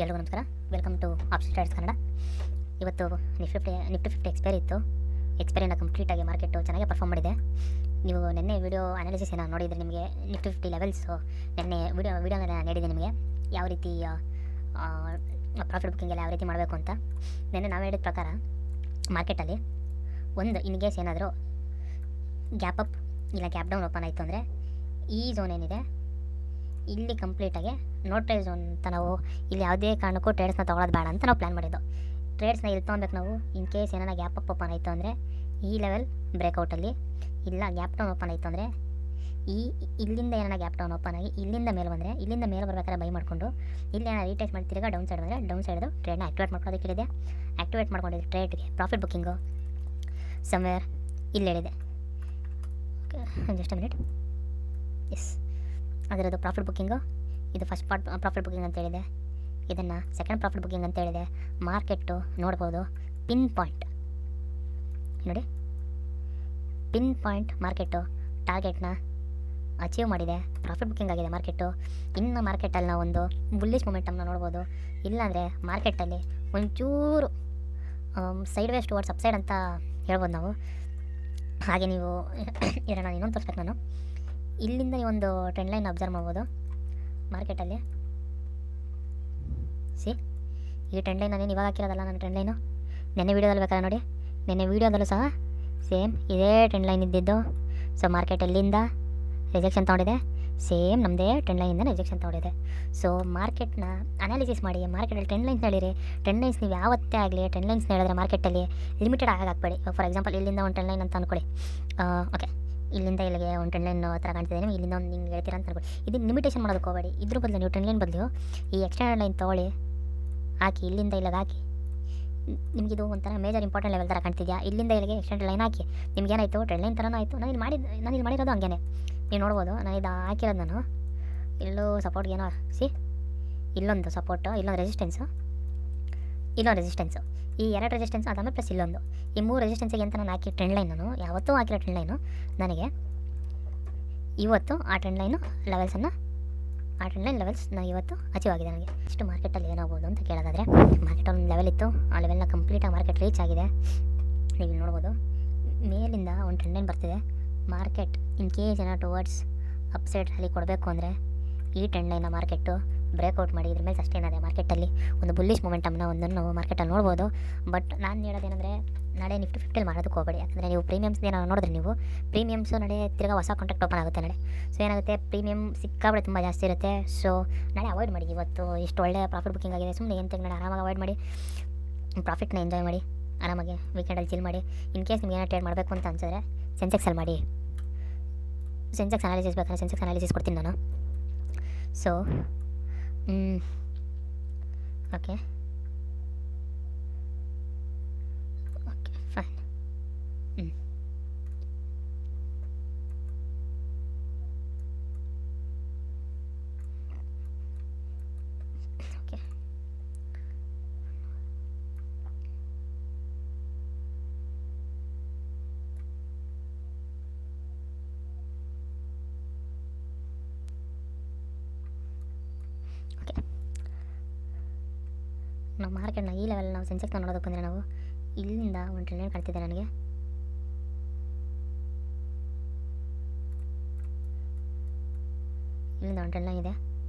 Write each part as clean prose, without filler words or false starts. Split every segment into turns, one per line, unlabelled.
ಎಲ್ರಿಗೂ ನಮಸ್ಕಾರ. Welcome to option traders Kannada. ಇವತ್ತು ನಿಫ್ಟಿ 50 ಎಕ್ಸ್ಪೈರಿ ಇತ್ತು. ಎಕ್ಸ್ಪೈರಿನ ಕಂಪ್ಲೀಟಾಗಿ ಮಾರ್ಕೆಟು ಚೆನ್ನಾಗಿ ಪರ್ಫಾರ್ಮ್ ಮಾಡಿದೆ. ನೀವು ನಿನ್ನೆ ವಿಡಿಯೋ ಅನಾಲಿಸಿಸ್ ಏನೋ ನೋಡಿದರೆ ನಿಮಗೆ ನಿಫ್ಟಿ 50 ಲೆವೆಲ್ಸು ನಿನ್ನೆ ವಿಡಿಯೋನ ನೀಡಿದೆ ನಿಮಗೆ ಯಾವ ರೀತಿ ಪ್ರಾಫಿಟ್ ಬುಕ್ಕಿಂಗ್ ಎಲ್ಲ ಯಾವ ರೀತಿ ಮಾಡಬೇಕು ಅಂತ. ನಿನ್ನೆ ನಾವು ಹೇಳಿದ ಪ್ರಕಾರ ಮಾರ್ಕೆಟಲ್ಲಿ ಒಂದು ಇನ್ ಕೇಸ್ ಏನಾದರೂ ಗ್ಯಾಪ್ ಅಪ್ ಇಲ್ಲ ಗ್ಯಾಪ್ ಡೌನ್ ಓಪನ್ ಆಯಿತು ಅಂದರೆ ಈ ಝೋನ್ ಏನಿದೆ ಇಲ್ಲಿ ಕಂಪ್ಲೀಟಾಗಿ ನೋ ಟ್ರೇಡ್ ಝೋನ್ ಅಂತ ನಾವು ಇಲ್ಲಿ ಯಾವುದೇ ಕಾರಣಕ್ಕೂ ಟ್ರೇಡ್ಸ್ನ ತೊಗೊಳೋದು ಬೇಡ ಅಂತ ನಾವು ಪ್ಲ್ಯಾನ್ ಮಾಡಿದ್ದು. ಟ್ರೇಡ್ಸ್ನ ಇಲ್ಲಿ ತೊಗೊಬೇಕು ನಾವು. ಇನ್ ಕೇಸ್ ಏನಾರ ಗ್ಯಾಪ್ ಅಪ್ ಓಪನ್ ಆಯಿತು ಅಂದರೆ ಈ ಲೆವೆಲ್ ಬ್ರೇಕೌಟಲ್ಲಿ, ಇಲ್ಲ ಗ್ಯಾಪ್ ಡೌನ್ ಓಪನ್ ಆಯಿತು ಅಂದರೆ ಇಲ್ಲಿಂದ ಏನಾರ ಗ್ಯಾಪ್ ಡೌನ್ ಓಪನ್ ಆಗಿ ಇಲ್ಲಿಂದ ಮೇಲೆ ಬಂದರೆ ಇಲ್ಲಿಂದ ಮೇಲೆ ಬರ್ಬೇಕಾದ್ರೆ ಬೈ ಮಾಡಿಕೊಂಡು ಇಲ್ಲಿ ಏನಾರು ರೀಟೇಸ್ ಮಾಡ್ತಿರಾಗ ಡೌನ್ ಸೈಡ್ ಬಂದರೆ ಡೌನ್ ಸೈಡ್ದು ಟ್ರೇಡ್ನ ಆ್ಯಕ್ಟಿವೇಟ್ ಮಾಡ್ಕೊಳ್ಳೋದಕ್ಕೆ ಹೇಳಿದೆ. ಆ್ಯಕ್ಟಿವೇಟ್ ಮಾಡ್ಕೊಂಡಿದ್ದು ಟ್ರೇಡ್ಗೆ ಪ್ರಾಫಿಟ್ ಬುಕ್ಕಿಂಗು ಸಮ್ವೇರ್ ಇಲ್ಲಿ ಹೇಳಿದೆ. Just a minute. ಎಸ್, ಅದರದ್ದು ಪ್ರಾಫಿಟ್ ಬುಕ್ಕಿಂಗು ಇದು ಫಸ್ಟ್ ಪಾರ್ಟ್ ಪ್ರಾಫಿಟ್ ಬುಕ್ಕಿಂಗ್ ಅಂತ ಹೇಳಿದೆ. ಇದನ್ನು ಸೆಕೆಂಡ್ ಪ್ರಾಫಿಟ್ ಬುಕ್ಕಿಂಗ್ ಅಂತ ಹೇಳಿದೆ. ಮಾರ್ಕೆಟು ನೋಡ್ಬೋದು ಪಿನ್ ಪಾಯಿಂಟ್ ನೋಡಿ, ಪಿನ್ ಪಾಯಿಂಟ್ ಮಾರ್ಕೆಟು ಟಾರ್ಗೆಟ್ನ ಅಚೀವ್ ಮಾಡಿದೆ. ಪ್ರಾಫಿಟ್ ಬುಕ್ಕಿಂಗ್ ಆಗಿದೆ ಮಾರ್ಕೆಟು. ಇನ್ನು ಮಾರ್ಕೆಟಲ್ಲಿ ನಾವು ಒಂದು ಬುಲ್ಲಿಶ್ ಮೊಮೆಂಟಮ್ನ ನೋಡ್ಬೋದು. ಇಲ್ಲಾಂದರೆ ಮಾರ್ಕೆಟಲ್ಲಿ ಒಂಚೂರು ಸೈಡ್ ವೇಸ್ ಟುವರ್ಡ್ಸ್ ಅಪ್ಸೈಡ್ ಅಂತ ಹೇಳ್ಬೋದು ನಾವು. ಹಾಗೆ ನೀವು ನಾನು ಇನ್ನೊಂದು ತೋರಿಸ್ಬೇಕು. ನಾನು ಇಲ್ಲಿಂದ ಈ ಒಂದು ಟ್ರೆಂಡ್ ಲೈನ್ ಅಬ್ಸರ್ವ್ ಮಾಡ್ಬೋದು ಮಾರ್ಕೆಟಲ್ಲಿ. ಈ ಟ್ರೆಂಡ್ ಲೈನ್ ನಾನೇನು ಇವಾಗ ಹಾಕಿರೋದಲ್ಲ, ನನ್ನ ಟ್ರೆಂಡ್ ಲೈನು ನೆನ್ನೆ ವೀಡಿಯೋದಲ್ಲಿ ಬೇಕಾದ್ರೆ ನೋಡಿ. ನೆನ್ನೆ ವೀಡಿಯೋದಲ್ಲೂ ಸಹ ಸೇಮ್ ಇದೇ ಟ್ರೆಂಡ್ ಲೈನ್ ಇದ್ದಿದ್ದು. ಸೊ ಮಾರ್ಕೆಟ್ ಎಲ್ಲಿಂದ ರಿಜೆಕ್ಷನ್ ತೊಗೊಂಡಿದೆ, ಸೇಮ್ ನಮ್ಮದೇ ಟ್ರೆಂಡ್ ಲೈನಿಂದ ರಿಜೆಕ್ಷನ್ ತೊಗೊಂಡಿದೆ. ಸೊ ಮಾರ್ಕೆಟ್ನ ಅನಾಲಿಸಿಸ್ ಮಾಡಿ, ಮಾರ್ಕೆಟಲ್ಲಿ ಟ್ರೆಂಡ್ ಲೈನ್ಸ್ ಹೇಳಿರಿ. ಟ್ರೆಂಡ್ ಲೈನ್ಸ್ ನೀವು ಯಾವತ್ತೇ ಆಗಲಿ ಟ್ರೆಂಡ್ ಲೈನ್ಸ್ ಹೇಳಿದ್ರೆ ಮಾರ್ಕೆಟಲ್ಲಿ ಲಿಮಿಟೆಡ್ ಹಾಕಬೇಡಿ. ಫಾರ್ ಎಕ್ಸಾಂಪಲ್ ಇಲ್ಲಿಂದ ಒಂದು ಟ್ರೆಂಡ್ ಲೈನ್ ಅಂತ ಅಂದ್ಕೊಳ್ಳಿ. ಓಕೆ, ಇಲ್ಲಿಂದ ಇಲ್ಲಿಗೆ ಒಂದು ಟ್ರೆಂಡ್ ಲೈನ್ ಥರ ಕಾಣ್ತಿದೆ, ಇಲ್ಲಿಂದ ಒಂದು ಹಿಂಗೆ ಹೇಳ್ತೀರಾ ಅಂತ ಅನ್ಕೊಳ್ಳಿ. ಇದನ್ನು ಲಿಮಿಟೇಷನ್ ಮಾಡೋದಕ್ಕೆ ಹೋಗಬೇಡಿ. ಇದ್ರ ಬದಲು ನೀವು ಟ್ರೆಂಡ್ ಲೈನ್ ಬದಲು ಈ ಎಕ್ಸ್ಟರ್ನಲ್ ಲೈನ್ ತೊಗೊಳ್ಳಿ, ಹಾಕಿ ಇಲ್ಲಿಂದ ಇಲ್ಲಿಗೆ ಹಾಕಿ. ನಿಮಗಿದು ಒಂಥರ ಮೇಜರ್ ಇಂಪಾರ್ಟೆಂಟ್ ಲೆವೆಲ್ ಥರ ಕಾಣ್ತಿದೆಯಾ, ಇಲ್ಲಿಂದ ಇಲ್ಲಿಗೆ ಎಕ್ಸ್ಟೆಂಡ್ ಲೈನ್ ಹಾಕಿ. ನಿಮಗೇನಾಯಿತು ಟ್ರೆಂಡ್ ಲೈನ್ ಥರನೂ ಆಯಿತು. ನಾನು ಇಲ್ಲಿ ಮಾಡಿರೋದು ಹಂಗೇ ನೀವು ನೋಡ್ಬೋದು. ನಾನು ಇದು ಹಾಕಿರೋದು ನಾನು ಇಲ್ಲೂ ಸಪೋರ್ಟ್ ಏನೋ ಇಲ್ಲೊಂದು ಸಪೋರ್ಟು, ಇಲ್ಲೊಂದು ರೆಸಿಸ್ಟೆನ್ಸು, ಇಲ್ಲೊಂದು ರೆಸಿಸ್ಟೆನ್ಸು, ಈ ಎರಡು ರೆಸಿಸ್ಟೆನ್ಸ್ ಅದಾದಮೇಲೆ ಪ್ಲಸ್ ಇಲ್ಲೊಂದು, ಈ ಮೂರು ರೆಸಿಸ್ಟೆನ್ಸಿಗೆ ಅಂತ ನಾನು ಹಾಕಿ ಟ್ರೆಂಡ್ ಲೈನ್ ನಾನು ಯಾವತ್ತೂ ಹಾಕಿರೋ ಟ್ರೆಂಡ್ ಲೈನು ನನಗೆ ಇವತ್ತು ಆ ಟ್ರೆಂಡ್ ಲೈನು ಲೆವೆಲ್ಸನ್ನು ಆ ಟ್ರೆಂಡ್ ಲೈನ್ ಲೆವೆಲ್ಸ್ ನಾನು ಇವತ್ತು ಅಚೀವ್ ಆಗಿದೆ. ನನಗೆ ಇಷ್ಟು ಮಾರ್ಕೆಟಲ್ಲಿ ಏನಾಗ್ಬೋದು ಅಂತ ಕೇಳೋದಾದರೆ ಮಾರ್ಕೆಟ್ ಒಂದು ಲೆವೆಲ್ ಇತ್ತು, ಆ ಲೆವೆಲ್ನ ಕಂಪ್ಲೀಟಾಗಿ ಮಾರ್ಕೆಟ್ ರೀಚ್ ಆಗಿದೆ. ನೀವು ಇಲ್ಲಿ ನೋಡ್ಬೋದು ಮೇಲಿಂದ ಒಂದು ಟ್ರೆಂಡ್ ಲೈನ್ ಬರ್ತಿದೆ. ಮಾರ್ಕೆಟ್ ಇನ್ ಕೇಸ್ ಏನೋ ಟುವರ್ಡ್ಸ್ ಅಪ್ಸೈಡ್ ರ್ಯಾಲಿ ಕೊಡಬೇಕು ಅಂದರೆ ಈ ಟ್ರೆಂಡ್ ಲೈನ್ನ ಮಾರ್ಕೆಟು ಬ್ರೇಕ್ಔಟ್ ಮಾಡಿ ಇದ್ರ ಮೇಲೆ ಸಸ್ಟೈನ್ ಆಗಿದೆ. ಮಾರ್ಕೆಟಲ್ಲಿ ಒಂದು ಬುಲ್ಲಿಶ್ ಮೊಮೆಂಟಮ್ನ ಒಂದನ್ನು ಮಾರ್ಕೆಟಲ್ಲಿ ನೋಡ್ಬೋದು. ಬಟ್ ನಾನು ಹೇಳೋದೇನೆಂದರೆ ನಾಳೆ ನಿಫ್ಟಿ 50 ಮಾಡೋದಕ್ಕೆ ಹೋಗಬೇಡಿ. ಯಾಕಂದರೆ ನೀವು ಪ್ರೀಮಿಯಮ್ಸ್ ಏನೋ ನೋಡಿದ್ರೆ ನೀವು ಪ್ರೀಮಿಯಮ್ಸು ನಾಳೆ ತಿರ್ಗಾ ಹೊಸ ಕಾಂಟ್ರಾಕ್ಟ್ ಓಪನ್ ಆಗುತ್ತೆ ನಾಳೆ. ಸೊ ಏನಾಗುತ್ತೆ, ಪ್ರೀಮಿಯಮ್ ಸಿಕ್ಕಾಬಳೆ ತುಂಬ ಜಾಸ್ತಿ ಇರುತ್ತೆ. ಸೊ ನಾಳೆ ಅವಾಯ್ಡ್ ಮಾಡಿ. ಇವತ್ತು ಇಷ್ಟು ಒಳ್ಳೆ ಪ್ರಾಫಿಟ್ ಬುಕ್ಕಿಂಗ್ ಆಗಿದೆ, ಸುಮ್ಮನೆ ಏನು ತೆಗೆದು ನಾಳೆ ಆರಾಮಾಗಿ ಅವಾಯ್ಡ್ ಮಾಡಿ, ಪ್ರಾಫಿಟ್ನ ಎಂಜಾಯ್ ಮಾಡಿ, ಆರಾಮಾಗಿ ವೀಕೆಂಡಲ್ಲಿ ಚಿಲ್ ಮಾಡಿ. ಇನ್ ಕೇಸ್ ನಿಮ್ಗೆ ಏನೋ ಟ್ರೇಡ್ ಮಾಡಬೇಕು ಅಂತ ಅನ್ಸಿದ್ರೆ ಸೆನ್ಸೆಕ್ಸಲ್ಲಿ ಮಾಡಿ. ಸೆನ್ಸೆಕ್ಸ್ ಅನಾಲಿಸಿಸ್ ಬೇಕಾದ್ರೆ ಸೆನ್ಸೆಕ್ಸ್ ಅನಾಲಿಸಿಸ್ ಕೊಡ್ತೀನಿ ನಾನು. So okay fine. ಓಕೆ, ನಾವು ಮಾರ್ಕೆಟ್ನ ಈ ಲೆವೆಲ್ ನಾವು ಸೆನ್ಸೆಕ್ಸ್ನ ನೋಡೋದಕ್ಕೆ ಬಂದರೆ ನಾವು ಇಲ್ಲಿಂದ ಒಂದು ಟ್ರೆಂಡ್ ಲೈನ್ ಕಾಣ್ತಿದೆ ನನಗೆ. ಇಲ್ಲಿಂದ ಒಂದು ಟ್ರೆಂಡ್ ಲೈನ್ ಇದೆ.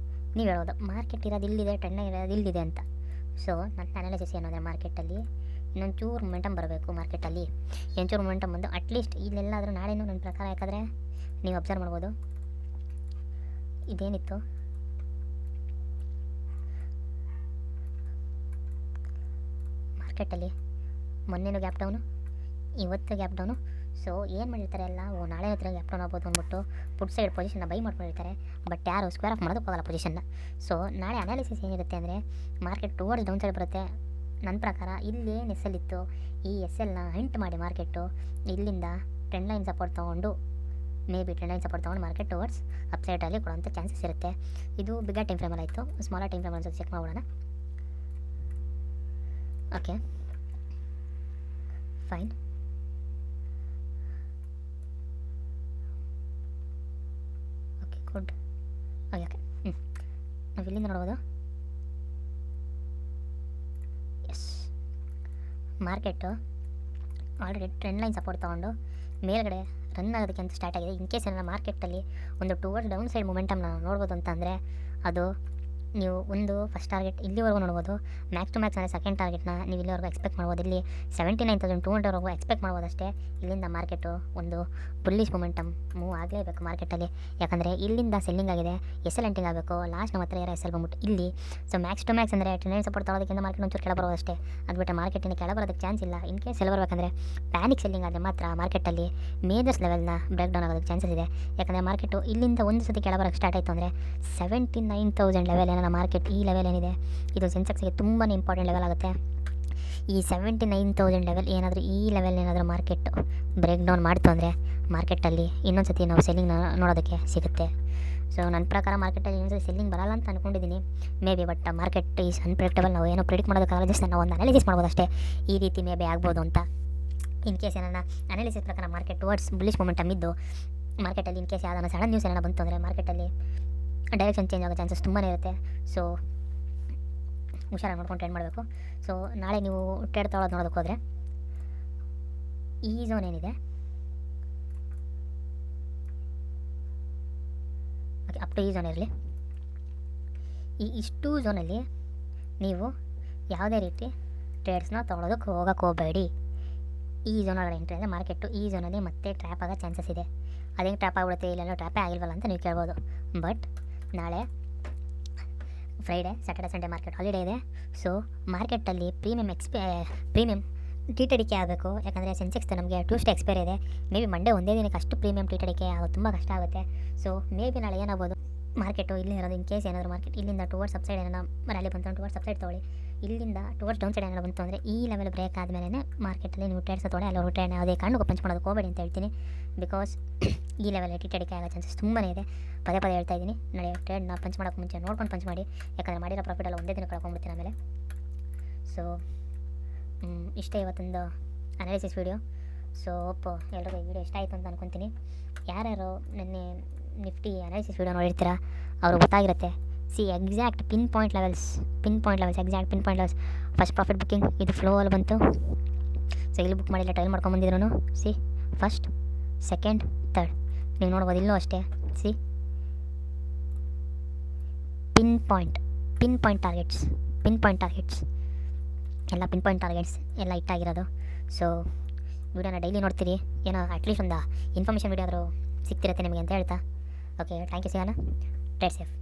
ನೀವು ಹೇಳೋದು ಮಾರ್ಕೆಟ್ ಇರೋದು ಇಲ್ಲಿದೆ, ಟ್ರೆಂಡ್ ಲೈನ್ ಇರೋದು ಇಲ್ಲಿದೆ ಅಂತ. ಸೊ ನನ್ನ ಅನಾಲಿಸಿಸ್ ಏನಂದರೆ ಮಾರ್ಕೆಟಲ್ಲಿ ಇನ್ನೊಂಚೂರು ಮೊಮೆಂಟಮ್ ಬರಬೇಕು. ಮಾರ್ಕೆಟಲ್ಲಿ ಒಂಚೂರು ಮೊಮೆಂಟಮ್ ಬಂದು ಅಟ್ಲೀಸ್ಟ್ ಇಲ್ಲೆಲ್ಲಾದರೂ ನಾಳೆನೂ ನನ್ನ ಪ್ರಕಾರ, ಯಾಕಂದರೆ ನೀವು ಅಬ್ಸರ್ವ್ ಮಾಡ್ಬೋದು ಇದೇನಿತ್ತು ಮಾರ್ಕೆಟಲ್ಲಿ ಮೊನ್ನೆನೂ ಗ್ಯಾಪ್ ಡೌನು, ಇವತ್ತು ಗ್ಯಾಪ್ ಡೌನು. ಸೊ ಏನು ಮಾಡಿರ್ತಾರೆ ಎಲ್ಲ, ನಾಳೆ ಹತ್ರ ಗ್ಯಾಪ್ ಡೌನ್ ಆಗ್ಬೋದು ಅಂದ್ಬಿಟ್ಟು ಪುಟ್ ಸೈಡ್ ಪೊಸಿಷನ್ನ ಬೈ ಮಾಡ್ಕೊಂಡಿರ್ತಾರೆ. ಬಟ್ ಯಾರು ಸ್ಕ್ವೇರ್ ಆಫ್ ಮಾಡೋದಕ್ಕೆ ಹೋಗಲ್ಲ ಪೊಸಿಷನ್ನ. ಸೊ ನಾಳೆ ಅನಾಲಿಸಿಸ್ ಏನಿರುತ್ತೆ ಅಂದರೆ ಮಾರ್ಕೆಟ್ ಟುವರ್ಡ್ಸ್ ಡೌನ್ ಸೈಡ್ ಬರುತ್ತೆ. ನನ್ನ ಪ್ರಕಾರ ಇಲ್ಲಿ ಏನು ಎಸ್ ಎಲ್ ಇತ್ತು, ಈ ಎಸ್ ಎಲ್ನ ಹಿಂಟ್ ಮಾಡಿ ಮಾರ್ಕೆಟು ಇಲ್ಲಿಂದ ಟ್ರೆಂಡ್ ಲೈನ್ ಸಪೋರ್ಟ್ ತೊಗೊಂಡು, may be trend line support ತೊಗೊಂಡು ಮಾರ್ಕೆಟ್ ಟುವರ್ಡ್ಸ್ ಅಪ್ಸೈಡಲ್ಲಿ ಕೊಡೋಂಥ ಚಾನ್ಸಸ್ ಇರುತ್ತೆ. ಇದು ಬಿಗ್ಗರ್ ಟೈಮ್ ಫ್ರೇಮಲ್ಲಿ ಆಯಿತು. ಸ್ಮಾಲರ್ ಟೈಮ್ ಫ್ರೇಮ್ ಅನ್ಸುತ್ತೆ, ಚೆಕ್ ಮಾಡೋಣ. Okay fine. Okay good. Okay ನಾವು ಇಲ್ಲಿಂದ ನೋಡ್ಬೋದು market already trend line support ತೊಗೊಂಡು ಮೇಲ್ಗಡೆ ರನ್ ಆಗೋದಕ್ಕೆ ಅಂತ ಸ್ಟಾರ್ಟ್ ಆಗಿದೆ. ಇನ್ ಕೇಸ್ ಏನಾರ ಮಾರ್ಕೆಟಲ್ಲಿ ಒಂದು ಟುವರ್ಡ್ಸ್ ಡೌನ್ ಸೈಡ್ ಮೊಮೆಂಟಮ್ನ ನೋಡ್ಬೋದು ಅಂತ ಅಂದರೆ ಅದು ನೀವು ಒಂದು ಫಸ್ಟ್ ಟಾರ್ಗೆಟ್ ಇಲ್ಲಿವರೆಗೂ ನೋಡ್ಬೋದು. ಮ್ಯಾಕ್ಸ್ ಟು ಮ್ಯಾಕ್ಸ್ ಅಂದರೆ ಸೆಕೆಂಡ್ ಟಾರ್ಗೆಟ್ನ ನೀವು ಇಲ್ಲಿವರೆಗೂ ಎಕ್ಸ್ಪೆಕ್ಟ್ ಮಾಡ್ಬೋದು. ಇಲ್ಲಿ 79,200ವರೆಗೂ ಎಕ್ಸ್ಪೆಕ್ಟ್ ಮಾಡ್ಬೋದು ಅಷ್ಟೇ. ಇಲ್ಲಿಂದ ಮಾರ್ಕೆಟು ಒಂದು ಬುಲ್ಲಿಶ್ ಮೊಮೆಂಟಮ್ ಮೂವ್ ಆಗಲೇಬೇಕು ಮಾರ್ಕೆಟಲ್ಲಿ. ಯಾಕಂದರೆ ಇಲ್ಲಿಂದ ಸೆಲ್ಲಿಂಗ್ ಆಗಿದೆ, ಎಸ್ ಎಲ್ ಎಂಟಿಂಗ್ ಆಗಬೇಕು. ಲಾಸ್ಟ್ ನಮ್ಮ ಹತ್ರ ಎಸ್ ಎಲ್ ಬಂದ್ಬಿಟ್ಟು ಇಲ್ಲಿ. ಸೊ ಮ್ಯಾಕ್ಸ್ ಟು ಮ್ಯಾಕ್ಸ್ ಅಂದರೆ ಟ್ರೆಂಡ್ ಸಪೋರ್ಟ್ ತೊಗೊಳೋದಕ್ಕಿಂತ ಮಾರ್ಕೆಟ್ ಒಂಚೂರು ಕೆಳ ಬರೋದು ಅಷ್ಟೇ. ಅದು ಬಿಟ್ಟರೆ ಮಾರ್ಕೆಟಿನ ಕೆಳ ಬರೋದಕ್ಕೆ ಚಾನ್ಸ್ ಇಲ್ಲ. ಇನ್ ಕೇಸ್ ಎಲ್ಲ ಬರಬೇಕಂದ್ರೆ ಪ್ಯಾನಿಕ್ ಸೆಲ್ಲಿಂಗ್ ಆದರೆ ಮಾತ್ರ ಮಾರ್ಕೆಟಲ್ಲಿ ಮೇಜರ್ಸ್ ಲೆವೆಲ್ನ ಬ್ರೇಕ್ ಡೌನ್ ಆಗೋದಕ್ಕೆ ಚಾನ್ಸಸ್ ಇದೆ. ಯಾಕಂದರೆ ಮಾರ್ಕೆಟು ಇಲ್ಲಿಂದ ಒಂದು ಸತಿ ಕೆಳ ಬರೋಕ್ಕೆ ಸ್ಟಾರ್ಟ್ ಆಯಿತು ಅಂದರೆ 79,000 ಲೆವೆಲ್ ಏನೋ ಮಾರ್ಕೆಟ್ ಈ ಲೆವೆಲ್ ಏನಿದೆ ಇದು ಸೆನ್ಸೆಕ್ಸ್ಗೆ ತುಂಬಾ ಇಂಪಾರ್ಟೆಂಟ್ ಲೆವೆಲ್ ಆಗುತ್ತೆ. ಈ 79,000 ಲೆವೆಲ್ ಏನಾದರೂ ಈ ಲೆವೆಲ್ ಏನಾದರೂ ಮಾರ್ಕೆಟ್ ಬ್ರೇಕ್ ಡೌನ್ ಮಾಡ್ತು ಅಂದರೆ ಮಾರ್ಕೆಟಲ್ಲಿ ಇನ್ನೊಂದು ಸತಿ ನಾವು ಸೆಲ್ಲಿಂಗ್ ನೋಡೋದಕ್ಕೆ ಸಿಗುತ್ತೆ. ಸೊ ನನ್ನ ಪ್ರಕಾರ ಮಾರ್ಕೆಟಲ್ಲಿ ಇನ್ನೊಂದು ಸತಿ ಸೆಲ್ಲಿಂಗ್ ಬರಲ್ಲ ಅಂತ ಅಂದ್ಕೊಂಡಿದ್ದೀನಿ may be. But market is unpredictable. ನಾವು ಏನೋ ಪ್ರಿಡಿಕ್ಟ್ ಮಾಡೋದಕ್ಕಾಗಲ್ಲ, ಜಸ್ಟ್ ನಾವು ಒಂದು ಅನಾಲಿಸಿಸ್ ಮಾಡ್ಬೋದು ಅಷ್ಟೇ ಈ ರೀತಿ ಮೇ ಬಿ ಆಗ್ಬೋದು ಅಂತ. ಇನ್ ಕೇಸ್ ಏನಾರ ಅನಾಲಿಸಿಸ್ ಪ್ರಕಾರ ಮಾರ್ಕೆಟ್ ಟುವರ್ಡ್ಸ್ ಬುಲ್ಲಿಶ್ ಮೊಮೆಂಟಮ್ ಇದ್ದು ಮಾರ್ಕೆಟಲ್ಲಿ ಇನ್ ಕೇಸ್ ಯಾವ್ದಾನ ಸಡನ್ ನ್ಯೂಸ್ ಏನಾರ ಬಂತು ಅಂದರೆ ಮಾರ್ಕೆಟಲ್ಲಿ ಡೈರೆಕ್ಷನ್ ಚೇಂಜ್ ಆಗೋ ಚಾನ್ಸಸ್ ತುಂಬಾ ಇರುತ್ತೆ. ಸೊ ಹುಷಾರಾಗಿ ನೋಡ್ಕೊಂಡು ಟ್ರೇಡ್ ಮಾಡಬೇಕು. ಸೊ ನಾಳೆ ನೀವು ಟ್ರೇಡ್ ತೊಗೊಳೋದು ನೋಡೋದಕ್ಕೆ ಹೋದರೆ ಈ ಝೋನ್ ಏನಿದೆ ಓಕೆ ಅಪ್ ಟು ಈ ಝೋನ್ ಇರಲಿ. ಇಷ್ಟು ಝೋನಲ್ಲಿ ನೀವು ಯಾವುದೇ ರೀತಿ ಟ್ರೇಡ್ಸ್ನ ತೊಗೊಳೋದಕ್ಕೆ ಹೋಗಬೇಡಿ. ಈ ಝೋನ್ ಒಳಗಡೆ ಎಂಟ್ರಿ ಅಂದರೆ ಮಾರ್ಕೆಟು ಈ ಝೋನಲ್ಲಿ ಮತ್ತೆ ಟ್ರ್ಯಾಪ್ ಆಗೋ ಚಾನ್ಸಸ್ ಇದೆ. ಅದೇನು ಟ್ರ್ಯಾಪ್ ಆಗಿಬಿಡುತ್ತೆ, ಇಲ್ಲೆಲ್ಲೋ ಟ್ರ್ಯಾಪೇ ಆಗಿಲ್ವಲ್ಲ ಅಂತ ನೀವು ಕೇಳ್ಬೋದು. ಬಟ್ ನಾಳೆ Friday, Saturday, Sunday market holiday ಇದೆ. ಸೊ ಮಾರ್ಕೆಟಲ್ಲಿ ಪ್ರೀಮಿಯಮ್ ಟಿ.ಟಿ.ಡಿ.ಕೆ ಆಗಬೇಕು. ಯಾಕಂದರೆ ಸೆನ್ಸೆಕ್ಸ್ ನಮಗೆ ಟ್ಯೂಸ್ಡೇ ಎಕ್ಸ್ಪೈರ್ ಇದೆ. ಮೇ ಬಿ ಮಂಡೇ ಒಂದೇ ದಿನಕ್ಕೆ ಅಷ್ಟು ಪ್ರೀಮಿಯಮ್ ಟಿ.ಟಿ.ಡಿ.ಕೆ ಆಗೋದು ತುಂಬ ಕಷ್ಟ ಆಗುತ್ತೆ. ಸೊ ಮೇ ಬಿ ನಾಳೆ ಏನಾಗ್ಬೋದು ಮಾರ್ಕೆಟು ಇಲ್ಲಿ ಇರೋದು ಇನ್ ಕೇಸ್ ಏನಾದರೂ ಮಾರ್ಕೆಟ್ ಇಲ್ಲಿಂದ ಟುವರ್ಡ್ಸ್ ಅಪ್ಸೈಡ್ ಏನೋ ರ್ಯಾಲಿ ಬಂತು ಟುವರ್ಡ್ಸ್ ಅಪ್ಸೈಡ್ ತೊಗೊಳ್ಳಿ. ಇಲ್ಲಿಂದ ಟುವರ್ಡ್ಸ್ ಡೌನ್ ಸೈಡ್ ಏನಾದ್ರು ಬಂತು ಅಂದರೆ ಈ ಲೆವೆಲ್ ಬ್ರೇಕ್ ಆದಮೇಲೆ ಮಾರ್ಕೆಟಲ್ಲಿ ನೀವು ಟ್ರೇಡ್ಸ್ ತೊಗೊಳ್ಳಿ. ಅಲ್ಲವರು ಟ್ರೇಡ್ ಯಾವುದೇ ಕಾರಣಕ್ಕೂ ಪಂಚ್ ಮಾಡೋದಕ್ಕೆ ಹೋಗಬೇಡಿ ಅಂತ ಹೇಳ್ತೀನಿ. ಬಿಕಾಸ್ ಈ ಲೆವೆಲ್ ಟಿ.ಟಿ.ಡಿ.ಕೆ ಆಗೋ ಚಾನ್ಸಸ್ ತುಂಬಾ ಇದೆ. ಪದೇ ಹೇಳ್ತಾ ಇದ್ದೀನಿ, ನಾಳೆ ಟ್ರೇಡ್ನ ಪಂಚ್ ಮಾಡೋಕ್ಕೆ ಮುಂಚೆ ನೋಡ್ಕೊಂಡು ಪಂಚ್ ಮಾಡಿ. ಯಾಕಂದರೆ ಮಾಡಿರೋ ಪ್ರಾಫಿಟ್ ಎಲ್ಲ ಒಂದೇ ದಿನ ಕಳ್ಕೊಂಡ್ಬಿಡ್ತೀನಿ ಆಮೇಲೆ. ಸೊ ಇಷ್ಟೇ ಇವತ್ತೊಂದು ಅನಾಲಿಸಿಸ್ ವೀಡಿಯೋ. ಸೊ ಎಲ್ರಿಗೂ ಈ ವಿಡಿಯೋ ಇಷ್ಟ ಆಯಿತು ಅಂತ ಅನ್ಕೊತೀನಿ. ಯಾರ್ಯಾರು ನೆನ್ನೆ ನಿಫ್ಟಿ ಅನಾಲಿಸಿಸ್ ವೀಡಿಯೋ ನೋಡಿರ್ತೀರ ಅವ್ರಿಗೆ ಗೊತ್ತಾಗಿರುತ್ತೆ. Exact pin point levels exact pin point levels. First profit booking ಇದು ಫ್ಲೋ ಅಲ್ಲಿ ಬಂತು. ಸೊ ಇಲ್ಲಿ ಬುಕ್ ಮಾಡಿಲ್ಲ, ಟ್ರೈಲ್ ಮಾಡ್ಕೊಂಬಂದಿದ್ರು. ಫಸ್ಟ್, ಸೆಕೆಂಡ್, ಥರ್ಡ್ ನೀವು ನೋಡ್ಬೋದು. ಇಲ್ಲೂ ಅಷ್ಟೇ ಪಿನ್ ಪಾಯಿಂಟ್ ಟಾರ್ಗೆಟ್ಸ್ ಎಲ್ಲ ಪಿನ್ ಪಾಯಿಂಟ್ ಟಾರ್ಗೆಟ್ಸ್ ಎಲ್ಲ ಇಟ್ಟಾಗಿರೋದು. ಸೊ ವಿಡಿಯೋನ ಡೈಲಿ ನೋಡ್ತೀರಿ, ಏನೋ ಅಟ್ಲೀಸ್ಟ್ ಒಂದು ಇನ್ಫಾರ್ಮೇಷನ್ ವಿಡಿಯೋ ಆದರೂ ಸಿಗ್ತಿರುತ್ತೆ ನಿಮಗೆ ಅಂತ ಹೇಳ್ತಾ ಓಕೆ ಥ್ಯಾಂಕ್ ಯು. ಸಿಗೋಣ. Trade safe.